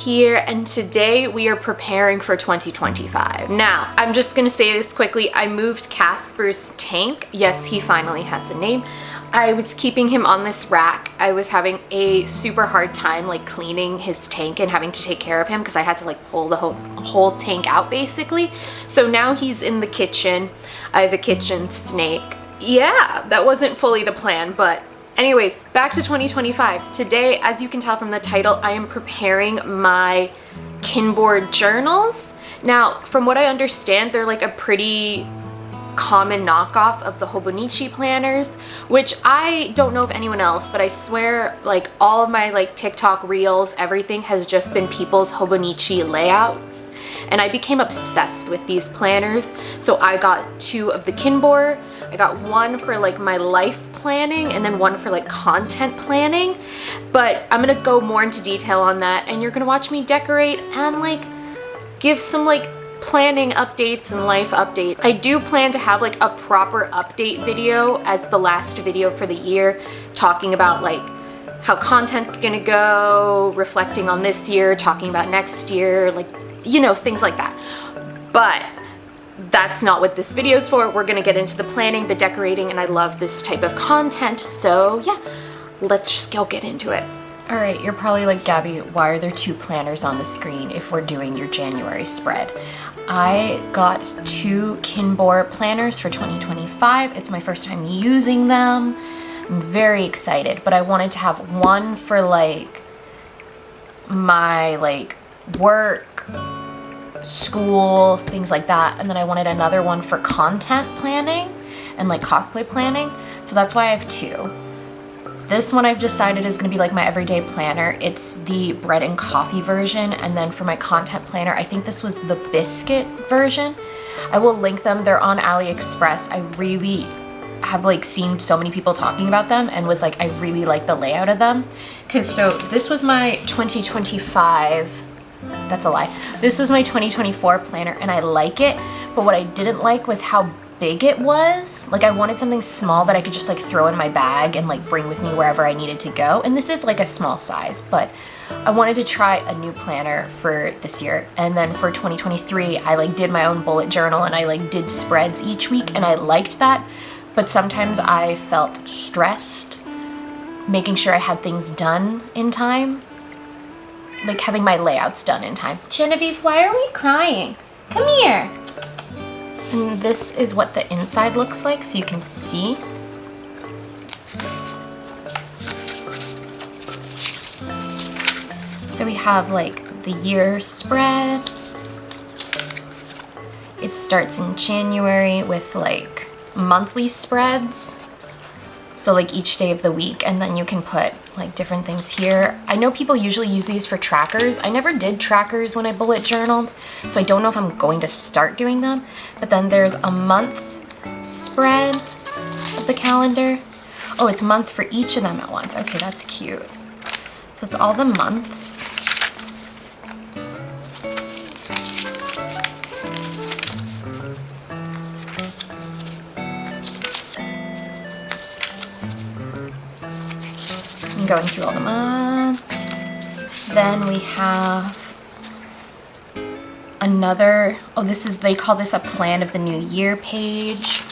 here, and today we are preparing for 2025. Now, I'm just gonna say this quickly. I moved Casper's tank. Yes, he finally has a name. I was keeping him on this rack. I was having a super hard time like cleaning his tank and having to take care of him because I had to like pull the whole tank out basically. So now he's in the kitchen. I have a kitchen snake. Yeah, that wasn't fully the plan, but anyways, back to 2025. Today, as you can tell from the title, I am preparing my Kinboard journals. Now, from what I understand, they're like a pretty common knockoff of the hobonichi planners, which I don't know of anyone else, but I swear like all of my like TikTok reels, everything has just been people's hobonichi layouts. And I became obsessed with these planners. So I got 2 of the Kinboard. I got one for like my life planning and then one for like content planning. But I'm gonna go more into detail on that, and you're gonna watch me decorate and like give some like planning updates and life updates. I do plan to have like a proper update video as the last video for the year, talking about like how content's gonna go, reflecting on this year, talking about next year, like, you know, things like that. But that's not what this video is for. We're gonna get into the planning, the decorating, and I love this type of content. So yeah, let's just go get into it. All right, you're probably like, Gabby, why are there 2 planners on the screen if we're doing your January spread? I got 2 Kinboard planners for 2025. It's my first time using them. I'm very excited, but I wanted to have one for like my like work, school, things like that, and then I wanted another one for content planning and like cosplay planning. So that's why I have 2. This one I've decided is going to be like my everyday planner. It's the bread and coffee version, and then for my content planner, I think this was the biscuit version. I will link them. They're on AliExpress. I really have like seen so many people talking about them and was like, I really like the layout of them. Cause so this was my 2025, that's a lie. This was my 2024 planner and I like it, but what I didn't like was how big it was. Like I wanted something small that I could just like throw in my bag and like bring with me wherever I needed to go. And this is like a small size, but I wanted to try a new planner for this year. And then for 2023, I like did my own bullet journal and I like did spreads each week and I liked that. But sometimes I felt stressed making sure I had things done in time, like having my layouts done in time. Genevieve, why are we crying? Come here. And this is what the inside looks like, so you can see. So we have like the year spread. It starts in January with like monthly spreads. So like each day of the week, and then you can put like different things here. I know people usually use these for trackers. I never did trackers when I bullet journaled, so I don't know if I'm going to start doing them. But then there's a month spread of the calendar. Oh, it's month for each of them at once. Okay, that's cute. So it's all the months. Going through all the months. Then we have another, oh, this is, they call this a plan of the new year page.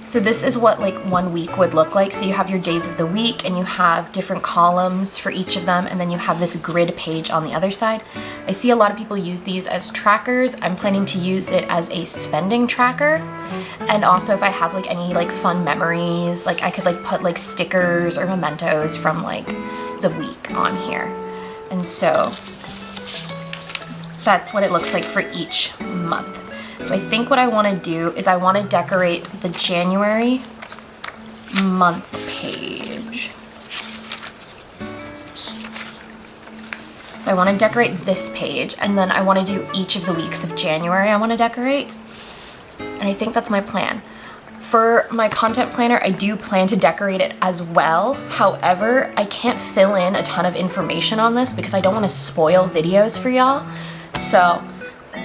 So this is what like one week would look like. So you have your days of the week and you have different columns for each of them, and then you have this grid page on the other side. I see a lot of people use these as trackers. I'm planning to use it as a spending tracker. And also if I have like any like fun memories, like I could like put like stickers or mementos from like the week on here. And so that's what it looks like for each month. So I think what I want to do is I want to decorate the January month page. So I want to decorate this page, and then I want to do each of the weeks of January I want to decorate. And I think that's my plan. For my content planner, I do plan to decorate it as well. However, I can't fill in a ton of information on this because I don't want to spoil videos for y'all. So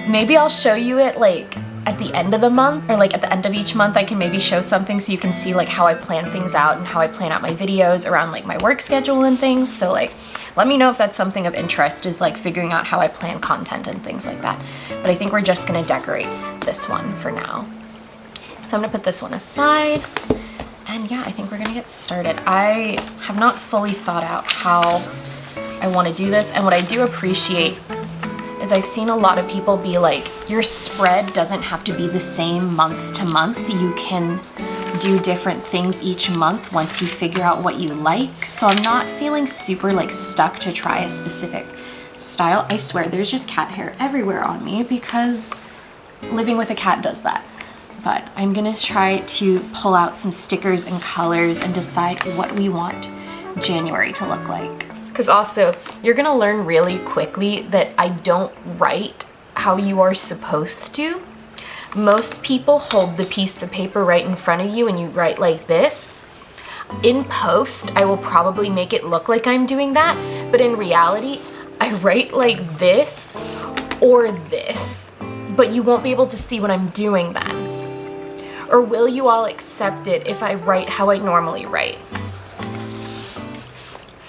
maybe I'll show you it like at the end of the month, or like at the end of each month, I can maybe show something so you can see like how I plan things out and how I plan out my videos around like my work schedule and things. So like, let me know if that's something of interest, is like figuring out how I plan content and things like that. But I think we're just gonna decorate this one for now. So I'm gonna put this one aside. And yeah, I think we're gonna get started. I have not fully thought out how I wanna do this. And what I do appreciate is I've seen a lot of people be like, your spread doesn't have to be the same month to month. You can do different things each month once you figure out what you like. So I'm not feeling super like stuck to try a specific style. I swear there's just cat hair everywhere on me because living with a cat does that. But I'm gonna try to pull out some stickers and colors and decide what we want January to look like. Because also, you're gonna learn really quickly that I don't write how you are supposed to. Most people hold the piece of paper right in front of you and you write like this. In post, I will probably make it look like I'm doing that, but in reality, I write like this or this, but you won't be able to see what I'm doing then. Or will you all accept it if I write how I normally write?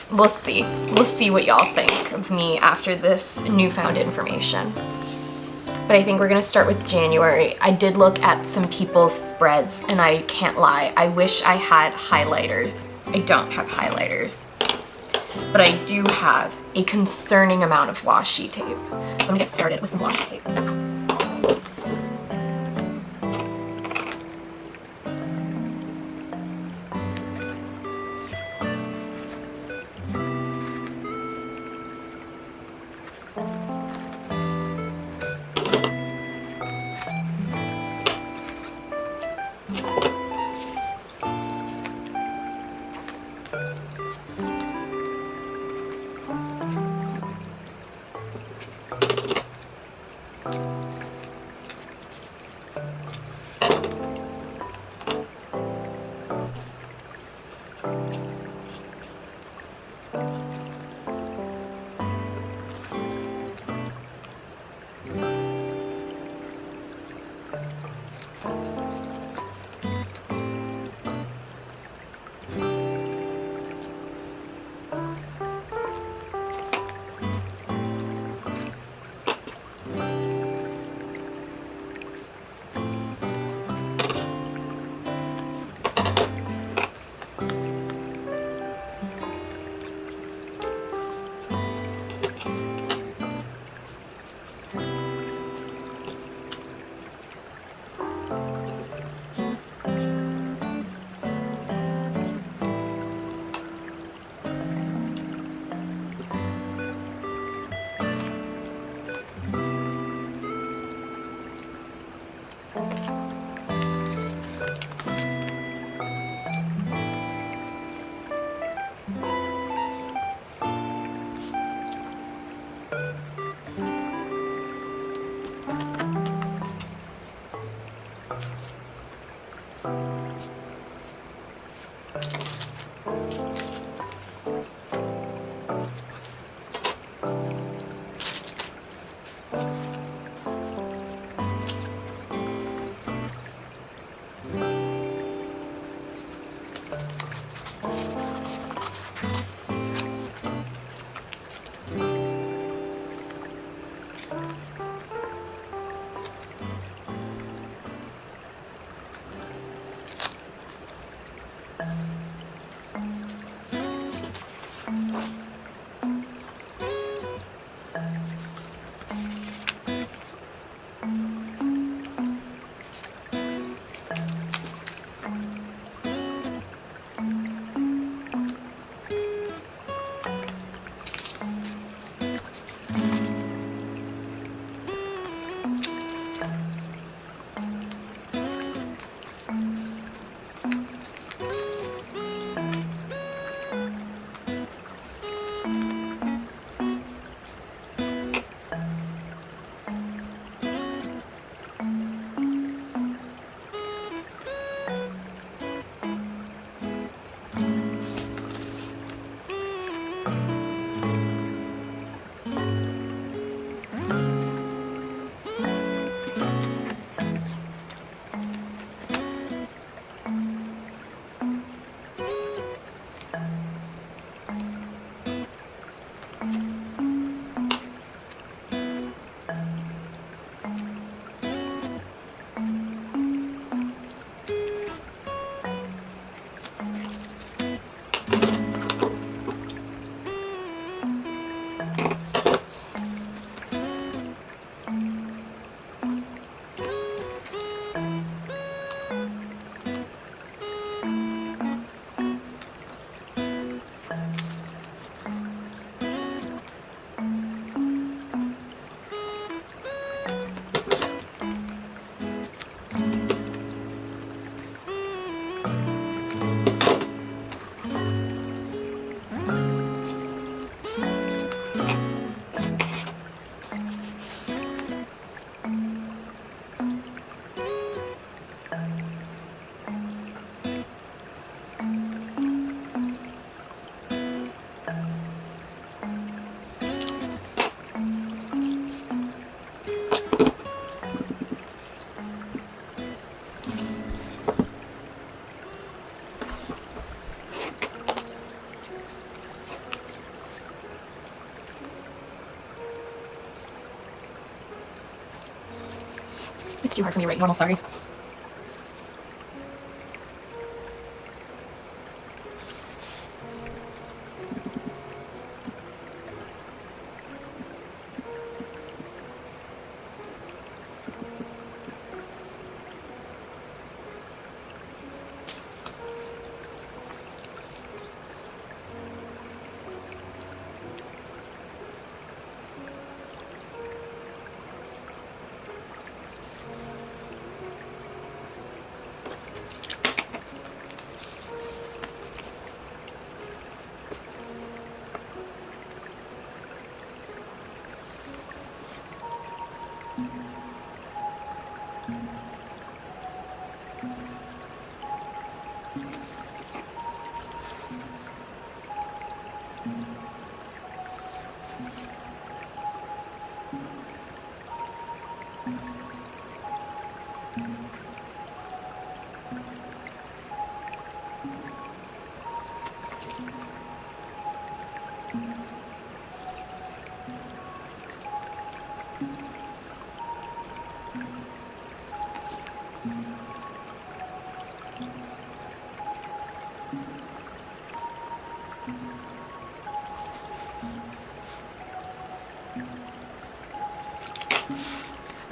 We'll see. We'll see what y'all think of me after this newfound information. But I think we're gonna start with January. I did look at some people's spreads and I can't lie, I wish I had highlighters. I don't have highlighters, but I do have a concerning amount of washi tape. So I'm gonna get started with some washi tape. It's too hard for me to write normal, sorry.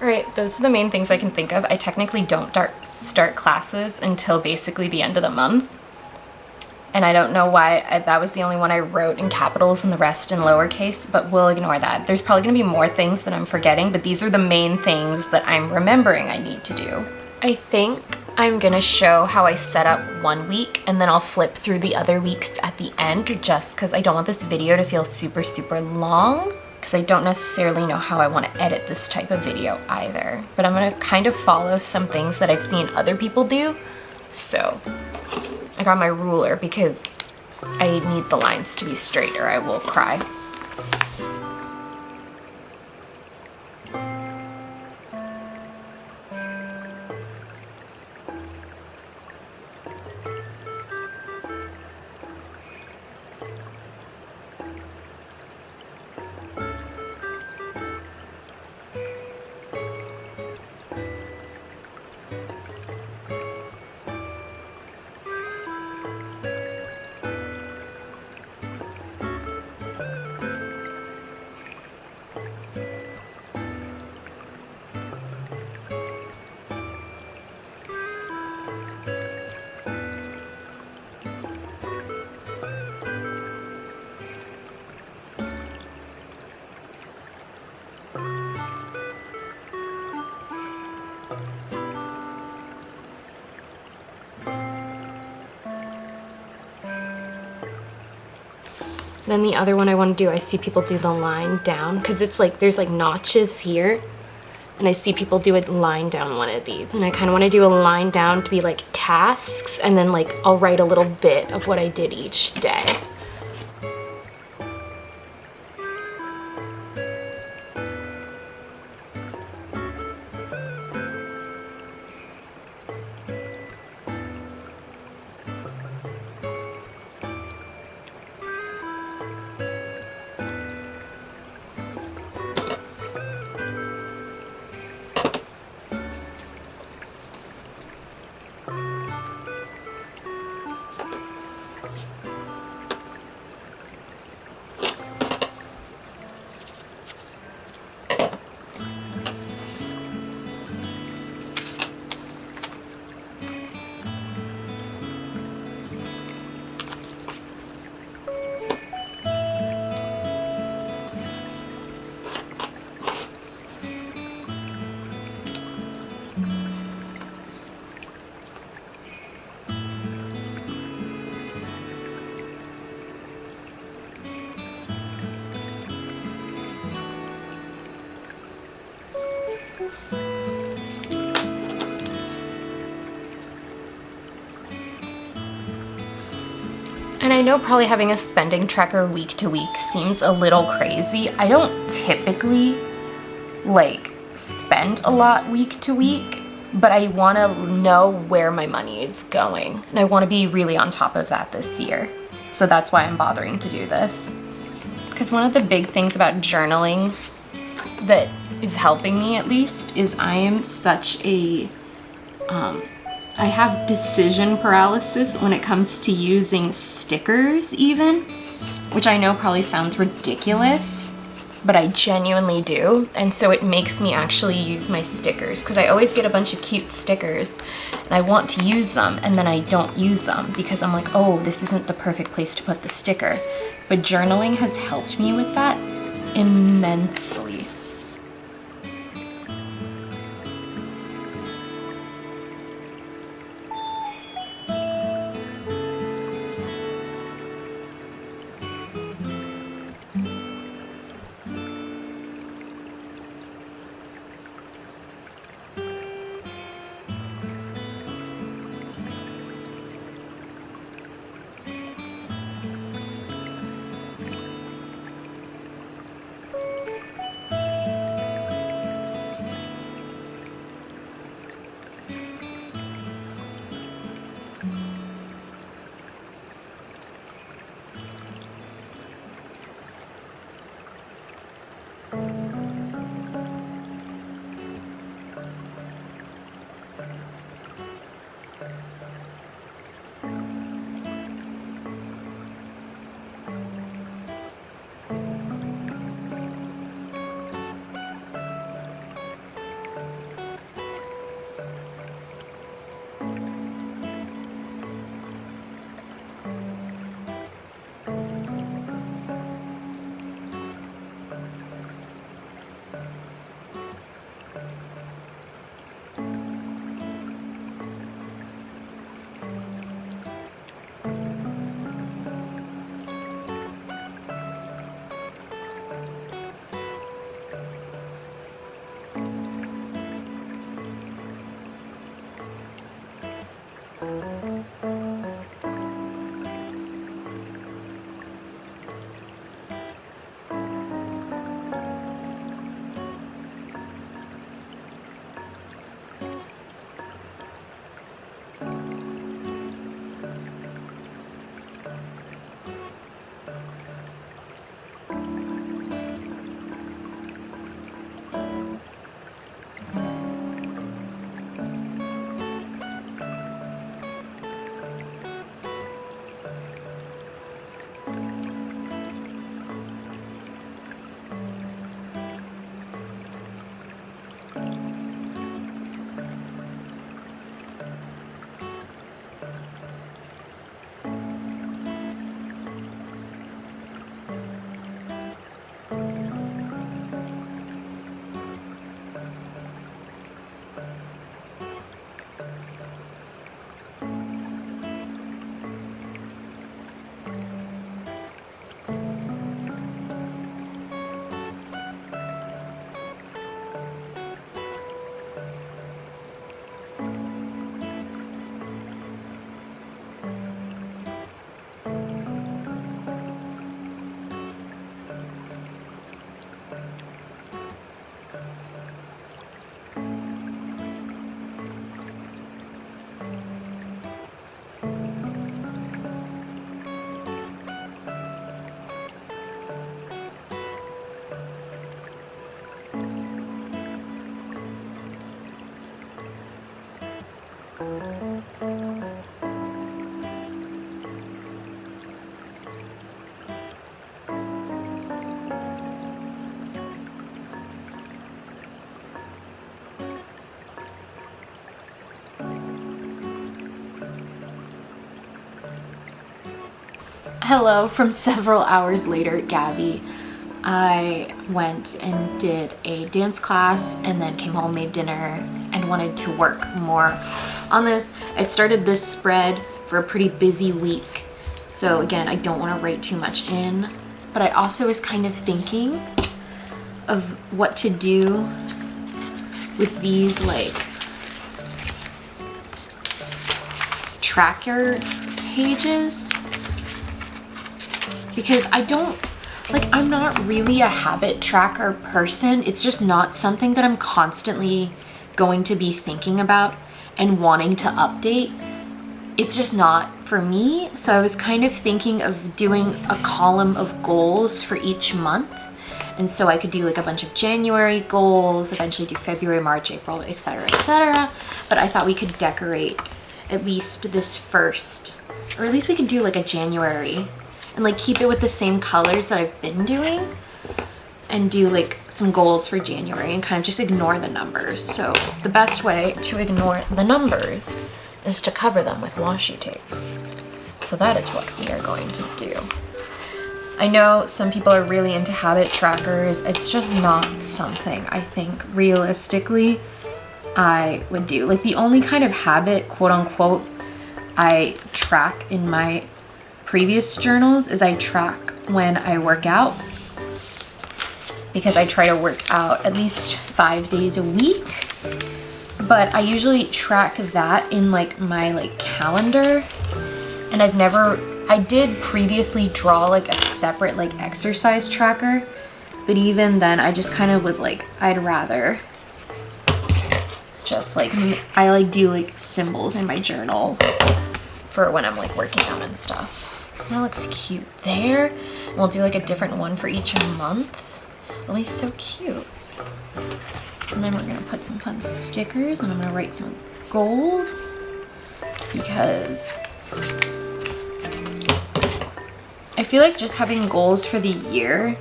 Alright, those are the main things I can think of. I technically don't start classes until basically the end of the month. And I don't know why that was the only one I wrote in capitals and the rest in lowercase, but we'll ignore that. There's probably going to be more things that I'm forgetting, but these are the main things that I'm remembering I need to do. I think I'm going to show how I set up one week, and then I'll flip through the other weeks at the end, just because I don't want this video to feel super, super long, because I don't necessarily know how I want to edit this type of video either. But I'm going to kind of follow some things that I've seen other people do. So I got my ruler because I need the lines to be straight or I will cry. Then the other one I want to do, I see people do the line down, because it's like there's like notches here, and I see people do a line down one of these, and I kind of want to do a line down to be like tasks, and then like I'll write a little bit of what I did each day. And I know probably having a spending tracker week to week seems a little crazy. I don't typically like spend a lot week to week, but I want to know where my money is going. And I want to be really on top of that this year. So that's why I'm bothering to do this. Because one of the big things about journaling that is helping me at least is I am such a, I have decision paralysis when it comes to using stickers even, which I know probably sounds ridiculous, but I genuinely do. And so it makes me actually use my stickers because I always get a bunch of cute stickers and I want to use them and then I don't use them because I'm like, oh, this isn't the perfect place to put the sticker. But journaling has helped me with that immensely. Hello from several hours later, Gabby. I went and did a dance class and then came home, made dinner, and wanted to work more on this. I started this spread for a pretty busy week. So again, I don't want to write too much in, but I also was kind of thinking of what to do with these like tracker pages, because I'm not really a habit tracker person. It's just not something that I'm constantly going to be thinking about and wanting to update. It's just not for me. So I was kind of thinking of doing a column of goals for each month And so I could do like a bunch of January goals, eventually do February, March, April, etc., etc. But I thought we could decorate at least this first, or at least we could do like a January and like keep it with the same colors that I've been doing, and do like some goals for January and kind of just ignore the numbers. So the best way to ignore the numbers is to cover them with washi tape. So that is what we are going to do. I know some people are really into habit trackers. It's just not something I think realistically I would do. Like the only kind of habit, quote unquote, I track in my previous journals is I track when I work out, because I try to work out at least 5 days a week. But I usually track that in like my like calendar, and I did previously draw like a separate like exercise tracker, but even then I just kind of was like, I'd rather just like, I like do like symbols in my journal for when I'm like working out and stuff. So that looks cute there. And we'll do like a different one for each month. It'll be so cute. And then we're gonna put some fun stickers, and I'm gonna write some goals, because I feel like just having goals for the year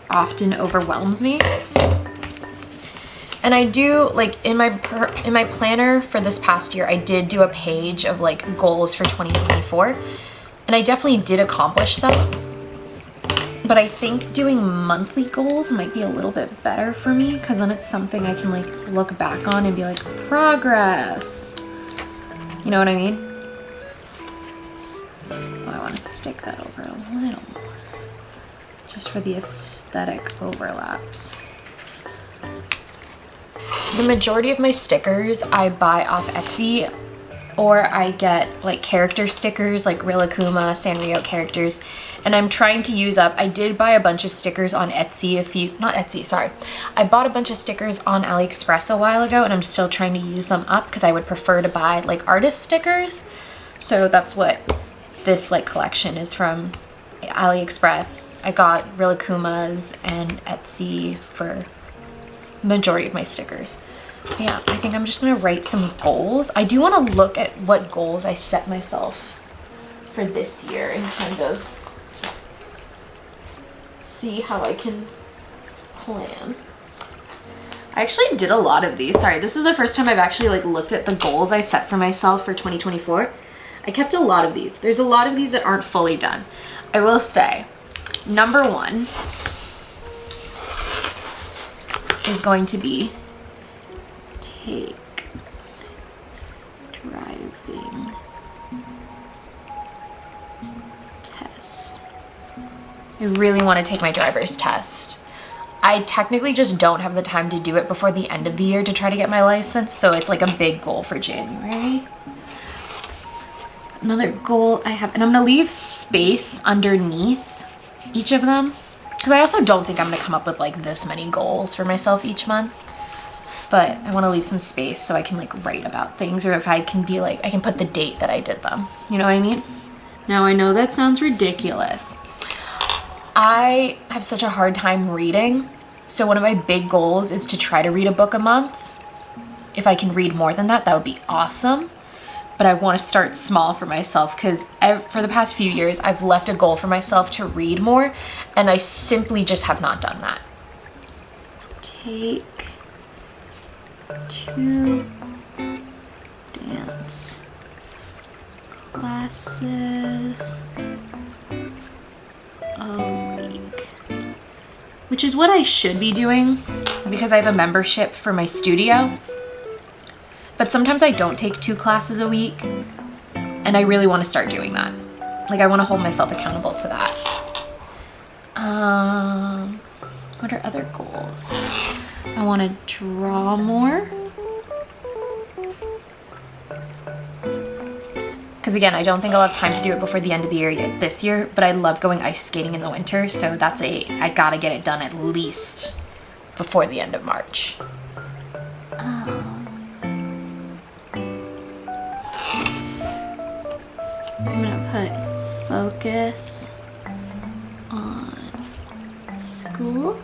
often overwhelms me. And I do, like in my planner for this past year, I did do a page of like goals for 2024, and I definitely did accomplish some. But I think doing monthly goals might be a little bit better for me, because then it's something I can like look back on and be like, progress. You know what I mean? Oh, I want to stick that over a little more, just for the aesthetic overlaps. The majority of my stickers I buy off Etsy, or I get like character stickers like Rilakkuma, Sanrio characters, and I'm trying to use up, I did buy a bunch of stickers on Etsy I bought a bunch of stickers on AliExpress a while ago, and I'm still trying to use them up because I would prefer to buy like artist stickers. So that's what this like collection is from, AliExpress. I got Rilakkumas and Etsy for majority of my stickers. But yeah, I think I'm just gonna write some goals. I do want to look at what goals I set myself for this year and kind of see how I can plan. I actually did a lot of these. Sorry, this is the first time I've actually like looked at the goals I set for myself for 2024. I kept a lot of these. There's a lot of these that aren't fully done. I will say, number one is going to be take driving test. I really want to take my driver's test. I technically just don't have the time to do it before the end of the year to try to get my license, so it's like a big goal for January. Another goal I have, and I'm gonna leave space underneath each of them, because I also don't think I'm gonna come up with like this many goals for myself each month, but I want to leave some space so I can like write about things, or if I can be like, I can put the date that I did them. You know what I mean? Now I know that sounds ridiculous. I have such a hard time reading, so one of my big goals is to try to read a book a month. If I can read more than that, that would be awesome. But I want to start small for myself, because for the past few years, I've left a goal for myself to read more, and I simply just have not done that. Take 2 dance classes a week, which is what I should be doing because I have a membership for my studio. But sometimes I don't take 2 classes a week, and I really want to start doing that. Like, I want to hold myself accountable to that. What are other goals? I want to draw more. Because again, I don't think I'll have time to do it before the end of the year yet this year, but I love going ice skating in the winter, so I gotta get it done at least before the end of March. I'm gonna put focus on school.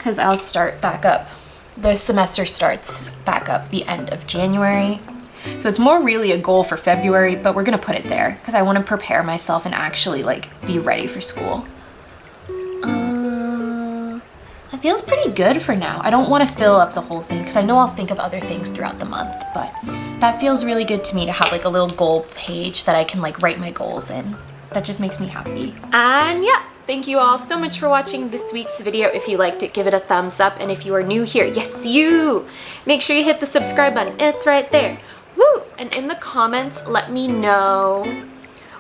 because I'll start back up. The semester starts back up the end of January. So it's more really a goal for February, but we're gonna put it there because I want to prepare myself and actually like be ready for school. It feels pretty good for now. I don't want to fill up the whole thing because I know I'll think of other things throughout the month, but that feels really good to me to have like a little goal page that I can like write my goals in. That just makes me happy. And yeah, thank you all so much for watching this week's video. If you liked it, give it a thumbs up. And if you are new here, yes, you, make sure you hit the subscribe button. It's right there. Woo! And in the comments, let me know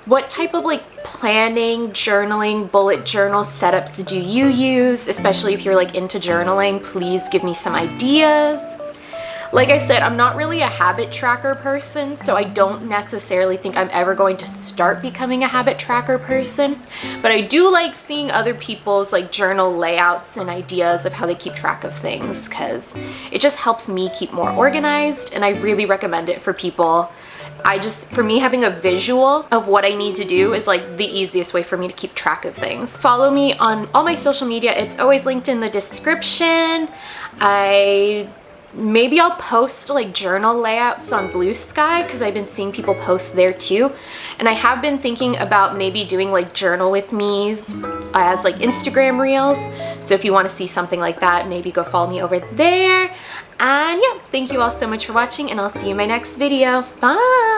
what type of like planning, journaling, bullet journal setups do you use? Especially if you're like into journaling, please give me some ideas. Like I said, I'm not really a habit tracker person, so I don't necessarily think I'm ever going to start becoming a habit tracker person. But I do like seeing other people's like journal layouts and ideas of how they keep track of things because it just helps me keep more organized, and I really recommend it for people. For me, having a visual of what I need to do is like the easiest way for me to keep track of things. Follow me on all my social media. It's always linked in the description. Maybe I'll post like journal layouts on Blue Sky because I've been seeing people post there too. And I have been thinking about maybe doing like journal with me's as like Instagram reels. So if you want to see something like that, maybe go follow me over there. And yeah, thank you all so much for watching, and I'll see you in my next video. Bye!